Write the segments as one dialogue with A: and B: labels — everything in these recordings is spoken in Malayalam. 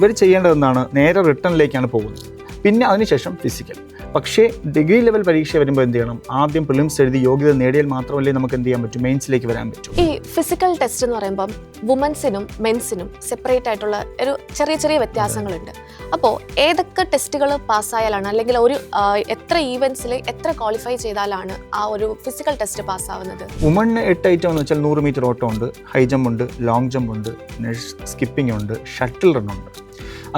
A: ഇവർ ചെയ്യേണ്ടതെന്നാണ് നേരെ റിട്ടേണിലേക്കാണ് പോകുന്നത്. പിന്നെ അതിനുശേഷം ഫിസിക്കൽ. പക്ഷേ ഡിഗ്രി ലെവൽ പരീക്ഷ വരുമ്പോൾ എന്ത് ചെയ്യണം? ആദ്യം പ്രിലിംസ് എഴുതി യോഗ്യത നേടിയാൽ മാത്രമല്ലേ നമുക്ക് എന്ത് ചെയ്യാൻ പറ്റും, മെയിൻസിലേക്ക് വരാൻ പറ്റും.
B: ഈ ഫിസിക്കൽ ടെസ്റ്റ് എന്ന് പറയുമ്പം വുമൻസിനും മെൻസിനും സെപ്പറേറ്റ് ആയിട്ടുള്ള ഒരു ചെറിയ ചെറിയ വ്യത്യാസങ്ങളുണ്ട്. അപ്പോൾ ഏതൊക്കെ ടെസ്റ്റുകൾ പാസ്സായാലാണ്, അല്ലെങ്കിൽ ഒരു എത്ര ഈവൻസിൽ എത്ര ക്വാളിഫൈ ചെയ്താലാണ് ആ ഒരു ഫിസിക്കൽ ടെസ്റ്റ് പാസ്സാവുന്നത്?
A: വുമണിന് 8 ഐറ്റം എന്ന് വെച്ചാൽ 100 മീറ്റർ ഓട്ടം ഉണ്ട്, ഹൈ ജമ്പ് ഉണ്ട്, ലോങ് ജമ്പ് ഉണ്ട്, സ്കിപ്പിംഗ് ഉണ്ട്, ഷട്ടിൽ റൺ ഉണ്ട്,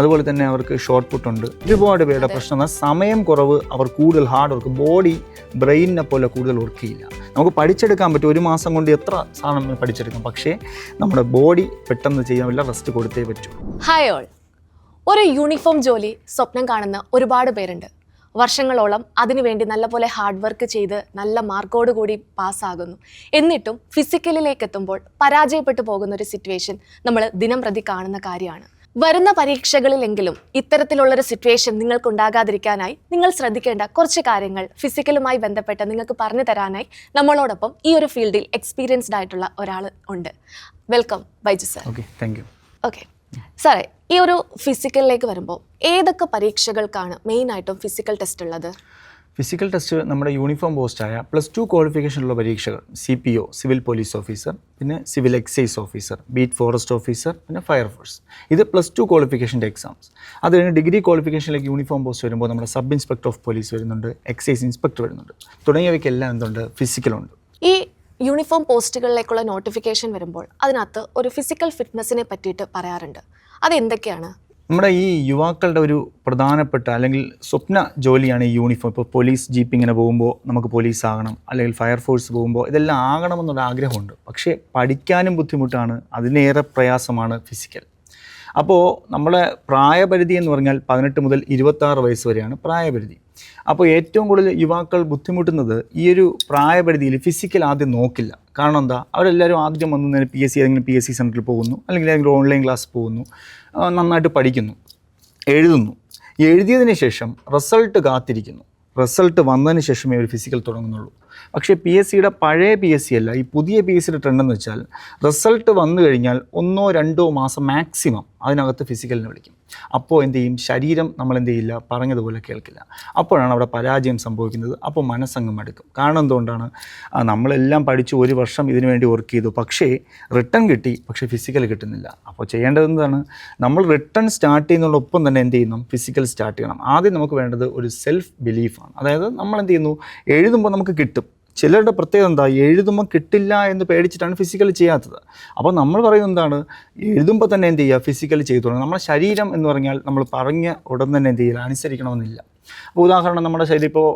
A: അതുപോലെ തന്നെ അവർക്ക് ഷോർട്ട് പുട്ട് ഉണ്ട്. ഒരുപാട് പേരുടെ പ്രശ്നം സമയം കുറവ്, അവർ കൂടുതൽ ഹാർഡ് വർക്ക്, ബോഡി ബ്രെയിനിനെ പോലെ കൂടുതൽ വർക്ക് ചെയ്യില്ല. നമുക്ക് പഠിച്ചെടുക്കാൻ പറ്റും, 1 മാസം കൊണ്ട് എത്ര സാധനം പഠിച്ചെടുക്കാം, പക്ഷേ നമ്മുടെ ബോഡി പെട്ടെന്ന് ചെയ്യാൻ വല്ല റെസ്റ്റ് കൊടുത്തേ പറ്റൂ.
B: ഹായ് ഓൾ, ഒരു യൂണിഫോം ജോലി സ്വപ്നം കാണുന്ന ഒരുപാട് പേരുണ്ട്. വർഷങ്ങളോളം അതിനുവേണ്ടി നല്ലപോലെ ഹാർഡ് വർക്ക് ചെയ്ത് നല്ല മാർക്കോട് കൂടി പാസ്സാകുന്നു. എന്നിട്ടും ഫിസിക്കലിലേക്ക് എത്തുമ്പോൾ പരാജയപ്പെട്ടു പോകുന്ന ഒരു സിറ്റുവേഷൻ നമ്മൾ ദിനം പ്രതി കാണുന്ന കാര്യമാണ്. വരുന്ന പരീക്ഷകളിലെങ്കിലും ഇത്തരത്തിലുള്ളൊരു സിറ്റുവേഷൻ നിങ്ങൾക്കുണ്ടാകാതിരിക്കാനായി നിങ്ങൾ ശ്രദ്ധിക്കേണ്ട കുറച്ച് കാര്യങ്ങൾ ഫിസിക്കലുമായി ബന്ധപ്പെട്ട് നിങ്ങൾക്ക് പറഞ്ഞു തരാനായി നമ്മളോടൊപ്പം ഈ ഒരു ഫീൽഡിൽ എക്സ്പീരിയൻസ്ഡ് ആയിട്ടുള്ള ഒരാൾ ഉണ്ട്. Welcome Baiju sir. ഓക്കെ സാറേ, ഈ ഒരു ഫിസിക്കലിലേക്ക് വരുമ്പോൾ ഏതൊക്കെ പരീക്ഷകൾക്കാണ് മെയിനായിട്ടും ഫിസിക്കൽ ടെസ്റ്റ് ഉള്ളത്?
A: ഫിസിക്കൽ ടെസ്റ്റ് നമ്മുടെ യൂണിഫോം പോസ്റ്റായ +2 ക്വാളിഫിക്കേഷനുള്ള പരീക്ഷകൾ, CPO സിവിൽ പോലീസ് ഓഫീസർ, പിന്നെ civil excise officer, beat forest officer, പിന്നെ ഫയർഫോഴ്സ്. ഇത് +2 ക്വാളിഫിക്കേഷൻ്റെ എക്സാംസ്. അത് കഴിഞ്ഞ് ഡിഗ്രി ക്വാളിഫിക്കേഷനിലേക്ക് യൂണിഫോം പോസ്റ്റ് വരുമ്പോൾ നമ്മുടെ സബ് ഇൻസ്പെക്ടർ ഓഫ് പോലീസ് വരുന്നുണ്ട്, എക്സൈസ് ഇൻസ്പെക്ടർ വരുന്നുണ്ട്, തുടങ്ങിയവയ്ക്കെല്ലാം എന്തുണ്ട്, ഫിസിക്കലുണ്ട്.
B: ഈ യൂണിഫോം പോസ്റ്റുകളിലേക്കുള്ള നോട്ടിഫിക്കേഷൻ വരുമ്പോൾ അതിനകത്ത് ഒരു ഫിസിക്കൽ ഫിറ്റ്നസിനെ പറ്റിയിട്ട് പറയാറുണ്ട്. അതെന്തൊക്കെയാണ്?
A: നമ്മുടെ ഈ യുവാക്കളുടെ ഒരു പ്രധാനപ്പെട്ട അല്ലെങ്കിൽ സ്വപ്ന ജോലിയാണ് ഈ യൂണിഫോം. ഇപ്പോൾ പോലീസ് ജീപ്പ് ഇങ്ങനെ പോകുമ്പോൾ നമുക്ക് പോലീസ് ആകണം, അല്ലെങ്കിൽ ഫയർഫോഴ്സ് പോകുമ്പോൾ ഇതെല്ലാം ആകണമെന്നുള്ള ആഗ്രഹമുണ്ട്. പക്ഷേ പഠിക്കാനും ബുദ്ധിമുട്ടാണ്, അതിനേറെ പ്രയാസമാണ് ഫിസിക്കൽ. അപ്പോൾ നമ്മളെ പ്രായപരിധി എന്ന് പറഞ്ഞാൽ 18 മുതൽ 26 വയസ്സ് വരെയാണ് പ്രായപരിധി. അപ്പോൾ ഏറ്റവും കൂടുതൽ യുവാക്കൾ ബുദ്ധിമുട്ടുന്നത് ഈ ഒരു പ്രായപരിധിയിൽ ഫിസിക്കൽ ആദ്യം നോക്കില്ല. കാരണം എന്താ, അവരെല്ലാവരും ആദ്യം വന്നു ഏതെങ്കിലും PSC സെൻറ്ററിൽ പോകുന്നു, അല്ലെങ്കിൽ ഏതെങ്കിലും ഓൺലൈൻ ക്ലാസ് പോകുന്നു, നന്നായിട്ട് പഠിക്കുന്നു, എഴുതിയതിന് ശേഷം റിസൾട്ട് കാത്തിരിക്കുന്നു. റിസൾട്ട് വന്നതിന് ശേഷമേ ഒരു ഫിസിക്കൽ തുടങ്ങുന്നുള്ളൂ. പക്ഷേ PSCയുടെ പഴയ PSC അല്ല, ഈ പുതിയ PSCയുടെ ട്രെൻഡ് എന്ന് വെച്ചാൽ റിസൾട്ട് വന്നു കഴിഞ്ഞാൽ 1-2 മാസം മാക്സിമം അതിനകത്ത് ഫിസിക്കലിന് വിളിക്കും. അപ്പോൾ എന്ത് ചെയ്യും, ശരീരം നമ്മൾ എന്ത് ചെയ്യില്ല, പറഞ്ഞതുപോലെ കേൾക്കില്ല. അപ്പോഴാണ് അവിടെ പരാജയം സംഭവിക്കുന്നത്. അപ്പോൾ മനസ്സങ്ങ് മടുക്കും. കാരണം എന്തുകൊണ്ടാണ്, നമ്മളെല്ലാം പഠിച്ചു 1 വർഷം ഇതിനു വേണ്ടി വർക്ക് ചെയ്തു, പക്ഷേ റിട്ടേൺ കിട്ടി, പക്ഷേ ഫിസിക്കൽ കിട്ടുന്നില്ല. അപ്പോൾ ചെയ്യേണ്ടത് എന്താണ്, നമ്മൾ റിട്ടേൺ സ്റ്റാർട്ട് ചെയ്യുന്നതോടൊപ്പം തന്നെ എന്ത് ചെയ്യുന്നു, ഫിസിക്കൽ സ്റ്റാർട്ട് ചെയ്യണം. ആദ്യം നമുക്ക് വേണ്ടത് ഒരു സെൽഫ് ബിലീഫാണ്. അതായത് നമ്മൾ എന്ത് ചെയ്യുന്നു, എഴുതുമ്പോൾ നമുക്ക് കിട്ടും. ചിലരുടെ പ്രത്യേകത എന്താ, എഴുതുമ്പോൾ കിട്ടില്ല എന്ന് പേടിച്ചിട്ടാണ് ഫിസിക്കൽ ചെയ്യാത്തത്. അപ്പോൾ നമ്മൾ പറയുന്നത് എന്താണ്, എഴുതുമ്പോൾ തന്നെ എന്ത് ചെയ്യുക, ഫിസിക്കൽ ചെയ്തു തുടങ്ങും. നമ്മുടെ ശരീരം എന്ന് പറഞ്ഞാൽ നമ്മൾ പറഞ്ഞ ഉടൻ തന്നെ എന്ത് ചെയ്യില്ല, അനുസരിക്കണമെന്നില്ല. അപ്പോൾ ഉദാഹരണം, നമ്മുടെ ശരീരം ഇപ്പോൾ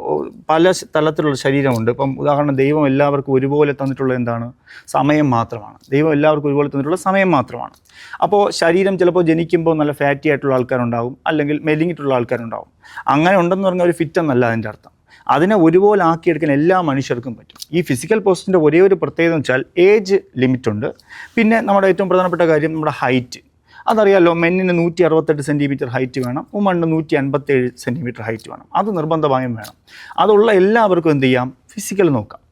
A: പല തലത്തിലുള്ള ശരീരമുണ്ട്. ഇപ്പം ഉദാഹരണം, ദൈവം എല്ലാവർക്കും ഒരുപോലെ തന്നിട്ടുള്ള എന്താണ്, സമയം മാത്രമാണ്. ദൈവം എല്ലാവർക്കും ഒരുപോലെ തന്നിട്ടുള്ള സമയം മാത്രമാണ്. അപ്പോൾ ശരീരം ചിലപ്പോൾ ജനിക്കുമ്പോൾ നല്ല ഫാറ്റി ആയിട്ടുള്ള ആൾക്കാരുണ്ടാവും, അല്ലെങ്കിൽ മെലിഞ്ഞിട്ടുള്ള ആൾക്കാരുണ്ടാവും. അങ്ങനെ ഉണ്ടെന്ന് പറഞ്ഞാൽ ഒരു ഫിറ്റ് എന്നല്ല അതിൻ്റെ അർത്ഥം. അതിനെ ഒരുപോലെ ആക്കിയെടുക്കാൻ എല്ലാ മനുഷ്യർക്കും പറ്റും. ഈ ഫിസിക്കൽ പോസ്റ്റിൻ്റെ ഒരേ ഒരു പ്രത്യേകത എന്ന് വെച്ചാൽ ഏജ് ലിമിറ്റ് ഉണ്ട്. പിന്നെ നമ്മുടെ ഏറ്റവും പ്രധാനപ്പെട്ട കാര്യം നമ്മുടെ ഹൈറ്റ്. അതറിയാമല്ലോ, മെന്നിന് 168 സെൻറ്റിമീറ്റർ ഹൈറ്റ് വേണം, വുമണിന് 157 സെൻറ്റിമീറ്റർ ഹൈറ്റ് വേണം. അത് നിർബന്ധമായും വേണം. അതുള്ള എല്ലാവർക്കും എന്ത് ചെയ്യാം, ഫിസിക്കൽ നോക്കാം.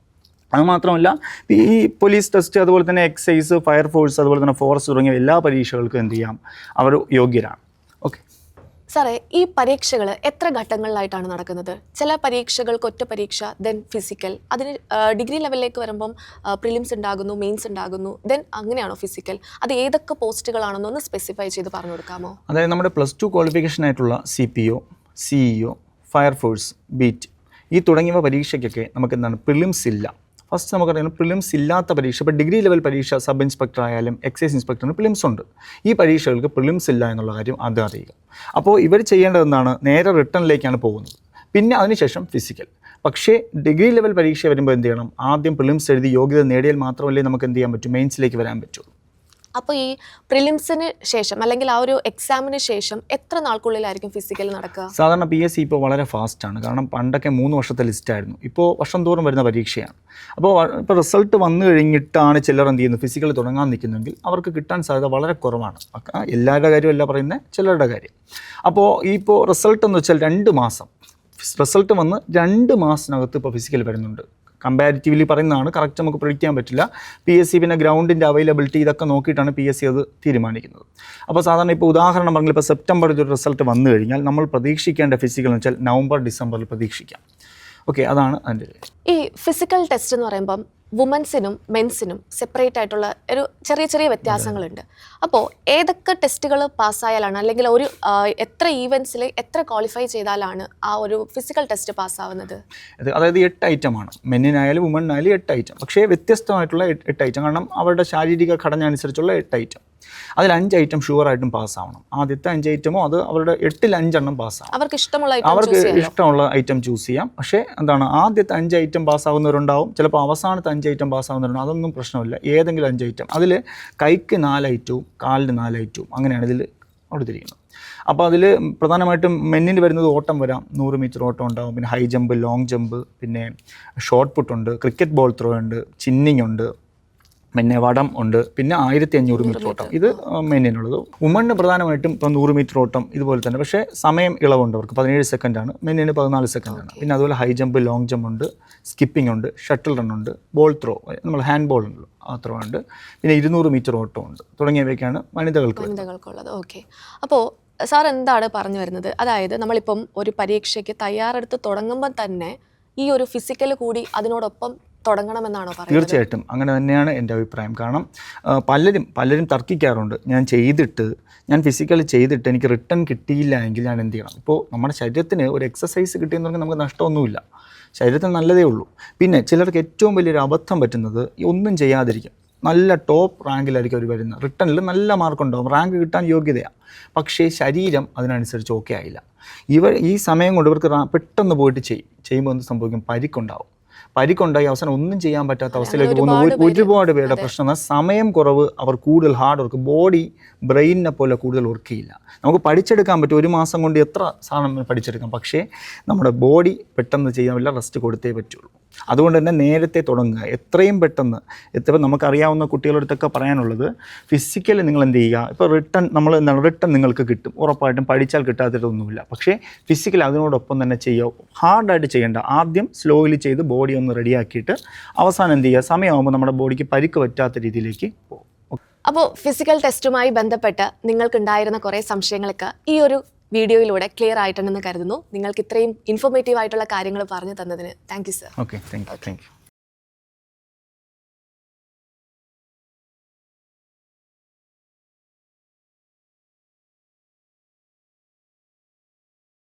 A: അതുമാത്രമല്ല, ഈ പോലീസ് ടെസ്റ്റ്, അതുപോലെ തന്നെ എക്സൈസ്, ഫയർഫോഴ്സ്, അതുപോലെ തന്നെ ഫോറസ്റ്റ് തുടങ്ങിയ എല്ലാ പരീക്ഷകൾക്കും എന്ത് ചെയ്യാം, അവർ യോഗ്യരാണ്. ഓക്കെ
B: സാറേ, ഈ പരീക്ഷകൾ എത്ര ഘട്ടങ്ങളിലായിട്ടാണ് നടക്കുന്നത്? ചില പരീക്ഷകൾക്ക് ഒറ്റ പരീക്ഷ, ദെൻ ഫിസിക്കൽ, അതിന് ഡിഗ്രി ലെവലിലേക്ക് വരുമ്പം പ്രിലിംസ് ഉണ്ടാകുന്നു, മെയിൻസ് ഉണ്ടാകുന്നു, ദെൻ അങ്ങനെയാണോ ഫിസിക്കൽ? അത് ഏതൊക്കെ പോസ്റ്റുകളാണെന്ന് ഒന്ന് സ്പെസിഫൈ ചെയ്ത് പറഞ്ഞു കൊടുക്കാമോ?
A: അതായത് നമ്മുടെ +2 ക്വാളിഫിക്കേഷൻ ആയിട്ടുള്ള CPO, CEO, ഫയർഫോഴ്സ്, ബീറ്റ്, ഈ തുടങ്ങിയവ പരീക്ഷയ്ക്കൊക്കെ നമുക്ക് എന്താണ്, പ്രിലിംസ് ഇല്ല. ഫസ്റ്റ് നമുക്കറിയാം, പ്രിലിംസ് ഇല്ലാത്ത പരീക്ഷ. ഇപ്പോൾ ഡിഗ്രി ലെവൽ പരീക്ഷ സബ് ഇൻസ്പെക്ടർ ആയാലും എക്സൈസ് ഇൻസ്പെക്ടറിന് പ്രിലിംസ് ഉണ്ട്. ഈ പരീക്ഷകൾക്ക് പ്രിലിംസ് ഇല്ല എന്നുള്ള കാര്യം ആദ്യം അറിയുക. അപ്പോൾ ഇവർ ചെയ്യേണ്ടത് എന്താണ്, നേരെ റിട്ടേണിലേക്കാണ് പോകുന്നത്. പിന്നെ അതിനുശേഷം ഫിസിക്കൽ. പക്ഷേ ഡിഗ്രി ലെവൽ പരീക്ഷ വരുമ്പോൾ എന്ത് ചെയ്യണം, ആദ്യം പ്രിലിംസ് എഴുതി യോഗ്യത നേടിയാൽ മാത്രമല്ലേ നമുക്ക് എന്ത് ചെയ്യാൻ പറ്റും, മെയിൻസിലേക്ക് വരാൻ പറ്റുള്ളൂ.
B: അപ്പോൾ ഈ പ്രിലിംസിന് ശേഷം, അല്ലെങ്കിൽ ആ ഒരു എക്സാമിന് ശേഷം എത്ര നാൾക്കുള്ളിലായിരിക്കും ഫിസിക്കൽ നടക്കുക?
A: സാധാരണ PSC ഇപ്പോൾ വളരെ ഫാസ്റ്റാണ്. കാരണം പണ്ടൊക്കെ 3 വർഷത്തെ ലിസ്റ്റായിരുന്നു, ഇപ്പോൾ വർഷം തോറും വരുന്ന പരീക്ഷയാണ്. അപ്പോൾ റിസൾട്ട് വന്നു കഴിഞ്ഞിട്ടാണ് ചിലർ എന്ത് ചെയ്യുന്നു, ഫിസിക്കൽ തുടങ്ങാൻ നിൽക്കുന്നെങ്കിൽ അവർക്ക് കിട്ടാൻ സാധ്യത വളരെ കുറവാണ്. എല്ലാവരുടെ കാര്യമല്ല പറയുന്നത്, ചിലരുടെ കാര്യം. അപ്പോൾ ഇപ്പോൾ റിസൾട്ട് എന്ന് വെച്ചാൽ 2 മാസം, റിസൾട്ട് വന്ന് 2 മാസത്തിനകത്ത് ഇപ്പോൾ ഫിസിക്കൽ വരുന്നുണ്ട്. കമ്പാരിറ്റീവ്ലി പറയുന്നതാണ്, കറക്റ്റ് നമുക്ക് പ്രെഡിക്റ്റ് ചെയ്യാൻ പറ്റില്ല. PSC പിന്നെ ഗ്രൗണ്ടിൻ്റെ അവൈലബിലിറ്റി ഇതൊക്കെ നോക്കിയിട്ടാണ് PSC അത് തീരുമാനിക്കുന്നത്. അപ്പോൾ സാധാരണ ഇപ്പോൾ ഉദാഹരണം പറഞ്ഞാൽ ഇപ്പോൾ സെപ്റ്റംബറിൽ ഒരു റിസൾട്ട് വന്നു കഴിഞ്ഞാൽ നമ്മൾ പ്രതീക്ഷിക്കേണ്ട ഫിസിക്കൽ എന്ന് വെച്ചാൽ നവംബർ ഡിസംബറിൽ പ്രതീക്ഷിക്കാം. ഓക്കെ, അതാണ് അതിൻ്റെ.
B: ഈ ഫിസിക്കൽ ടെസ്റ്റ് എന്ന് പറയുമ്പം വുമൻസിനും മെൻസിനും സെപ്പറേറ്റ് ആയിട്ടുള്ള ഒരു ചെറിയ ചെറിയ വ്യത്യാസങ്ങളുണ്ട്. അപ്പോൾ ഏതൊക്കെ ടെസ്റ്റുകൾ പാസ്സായാലാണ്, അല്ലെങ്കിൽ ഒരു എത്ര ഈവൻസിൽ എത്ര ക്വാളിഫൈ ചെയ്താലാണ് ആ ഒരു ഫിസിക്കൽ ടെസ്റ്റ് പാസ്സാവുന്നത്?
A: അതായത് 8 ഐറ്റമാണ്. മെന്നിനായാലും വുമണിനായാലും 8 ഐറ്റം. പക്ഷേ വ്യത്യസ്തമായിട്ടുള്ള 8 ഐറ്റം. കാരണം അവരുടെ ശാരീരിക ഘടന അനുസരിച്ചുള്ള 8 ഐറ്റം. അതിൽ 5 ഐറ്റം ഷുവറായിട്ടും പാസ്സാവണം. ആദ്യത്തെ 5 ഐറ്റമോ അത് അവരുടെ 8-ൽ 5 എണ്ണം പാസ്സാവും.
B: അവർക്ക് ഇഷ്ടമുള്ള
A: ഐറ്റം ചൂസ് ചെയ്യാം. പക്ഷേ എന്താണ്, ആദ്യത്തെ 5 ഐറ്റം പാസ്സാവുന്നവരുണ്ടാവും, ചിലപ്പോൾ അവസാനത്തെ 5 ഐറ്റം പാസ്സാവുന്നവരുണ്ടാവും. അതൊന്നും പ്രശ്നമില്ല. ഏതെങ്കിലും 5 ഐറ്റം. അതിൽ കൈക്ക് 4 ഐറ്റവും കാലിന് 4 ഐറ്റവും അങ്ങനെയാണ് ഇതിൽ കൊടുത്തിരിക്കുന്നത്. അപ്പോൾ അതിൽ പ്രധാനമായിട്ടും മെന്നിന് വരുന്നത് ഓട്ടം വരാം. 100 മീറ്റർ ഓട്ടം ഉണ്ടാവും, പിന്നെ ഹൈ ജമ്പ്, ലോങ് ജമ്പ്, പിന്നെ ഷോർട്ട് പുട്ട് ഉണ്ട്, ക്രിക്കറ്റ് ബോൾ ത്രോ ഉണ്ട്, ചിന്നിങ് ഉണ്ട്, പിന്നെ വടം ഉണ്ട്, പിന്നെ 1500 മീറ്റർ ഓട്ടം. ഇത് മെന്നിനുള്ളത്. വുമണിന് പ്രധാനമായിട്ടും ഇപ്പോൾ 100 മീറ്റർ ഓട്ടം ഇതുപോലെ തന്നെ. പക്ഷേ സമയം ഇളവുണ്ട്. അവർക്ക് 17 സെക്കൻഡാണ്, മെന്നിന് 14 സെക്കൻഡാണ്. പിന്നെ അതുപോലെ ഹൈ ജമ്പ്, ലോങ് ജമ്പ് ഉണ്ട്, സ്കിപ്പിംഗ് ഉണ്ട്, ഷട്ടിൽ റൺ ഉണ്ട്, ബോൾ ത്രോ, നമ്മൾ ഹാൻഡ് ബോൾ ഉണ്ടല്ലോ ആ ത്രോ ഉണ്ട്, പിന്നെ 200 മീറ്റർ ഓട്ടം ഉണ്ട്. തുടങ്ങിയവയൊക്കെയാണ് വനിതകൾക്കുള്ളത്.
B: ഓക്കെ. അപ്പോൾ സാർ എന്താണ് പറഞ്ഞു വരുന്നത്? അതായത് നമ്മളിപ്പം ഒരു പരീക്ഷയ്ക്ക് തയ്യാറെടുത്ത് തുടങ്ങുമ്പോൾ തന്നെ ഈ ഒരു ഫിസിക്കൽ കൂടി അതിനോടൊപ്പം തുടങ്ങണമെന്നാണോ പറയുന്നത്?
A: തീർച്ചയായിട്ടും അങ്ങനെ തന്നെയാണ് എൻ്റെ അഭിപ്രായം. കാരണം പലരും തർക്കിക്കാറുണ്ട്, ഞാൻ ഫിസിക്കൽ ചെയ്തിട്ട് എനിക്ക് റിട്ടേൺ കിട്ടിയില്ല എങ്കിൽ ഞാൻ എന്ത് ചെയ്യണം. ഇപ്പോൾ നമ്മുടെ ശരീരത്തിന് ഒരു എക്സസൈസ് കിട്ടിയെന്ന് പറഞ്ഞാൽ നമുക്ക് നഷ്ടമൊന്നുമില്ല, ശരീരത്തിന് നല്ലതേ ഉള്ളൂ. പിന്നെ ചിലർക്ക് ഏറ്റവും വലിയൊരു അബദ്ധം പറ്റുന്നത് ഒന്നും ചെയ്യാതിരിക്കും. നല്ല ടോപ്പ് റാങ്കിലായിരിക്കും അവർ വരുന്നത്, റിട്ടേണിൽ നല്ല മാർക്കുണ്ടാവും, റാങ്ക് കിട്ടാൻ യോഗ്യതയാണ്. പക്ഷേ ശരീരം അതിനനുസരിച്ച് ഓക്കെ ആയില്ല. ഈ സമയം കൊണ്ട് ഇവർക്ക് പെട്ടെന്ന് പോയിട്ട് ചെയ്യുമ്പോൾ എന്ത് സംഭവിക്കും? പരിക്കുണ്ടായി അവസാനം ഒന്നും ചെയ്യാൻ പറ്റാത്ത അവസ്ഥയിലേക്ക് പോകുന്ന ഒരുപാട് പേരുടെ പ്രശ്നം. സമയം കുറവ്, അവർ കൂടുതൽ ഹാർഡ് വർക്ക്, ബോഡി ബ്രെയിനിനെ പോലെ കൂടുതൽ വർക്ക് ചെയ്യില്ല. നമുക്ക് പഠിച്ചെടുക്കാൻ പറ്റും, 1 മാസം കൊണ്ട് എത്ര സാധനം പഠിച്ചെടുക്കാം. പക്ഷേ നമ്മുടെ ബോഡി പെട്ടെന്ന് ചെയ്യാൻ പറ്റില്ല, റെസ്റ്റ് കൊടുത്തേ പറ്റുള്ളൂ. അതുകൊണ്ട് തന്നെ നേരത്തെ തുടങ്ങുക, എത്രയും പെട്ടെന്ന്. നമുക്കറിയാവുന്ന കുട്ടികളടുത്തൊക്കെ പറയാനുള്ളത്, ഫിസിക്കലി നിങ്ങൾ എന്ത് ചെയ്യുക, ഇപ്പോൾ റിട്ടേൺ നിങ്ങൾക്ക് കിട്ടും, ഉറപ്പായിട്ടും പഠിച്ചാൽ കിട്ടാത്തതൊന്നുമില്ല. പക്ഷേ ഫിസിക്കലി അതിനോടൊപ്പം തന്നെ ചെയ്യുക. ഹാർഡായിട്ട് ചെയ്യേണ്ട, ആദ്യം സ്ലോലി ചെയ്ത് ബോഡി ഒന്ന് റെഡിയാക്കിയിട്ട് അവസാനം എന്ത് ചെയ്യുക, സമയമാകുമ്പോൾ നമ്മുടെ ബോഡിക്ക് പരിക്ക് പറ്റാത്ത രീതിയിലേക്ക് പോകും.
B: അപ്പോൾ ഫിസിക്കൽ ടെസ്റ്റുമായി ബന്ധപ്പെട്ട് നിങ്ങൾക്കുണ്ടായിരുന്ന കുറേ സംശയങ്ങളൊക്കെ ഈ ഒരു വീഡിയോയിലൂടെ ക്ലിയർ ആയിട്ടുണ്ടെന്ന് കരുതുന്നു. നിങ്ങൾക്ക് ഇത്രയും ഇൻഫോർമേറ്റീവ് ആയിട്ടുള്ള കാര്യങ്ങൾ പറഞ്ഞു തന്നതിന് thank you sir.
A: Okay, thank you.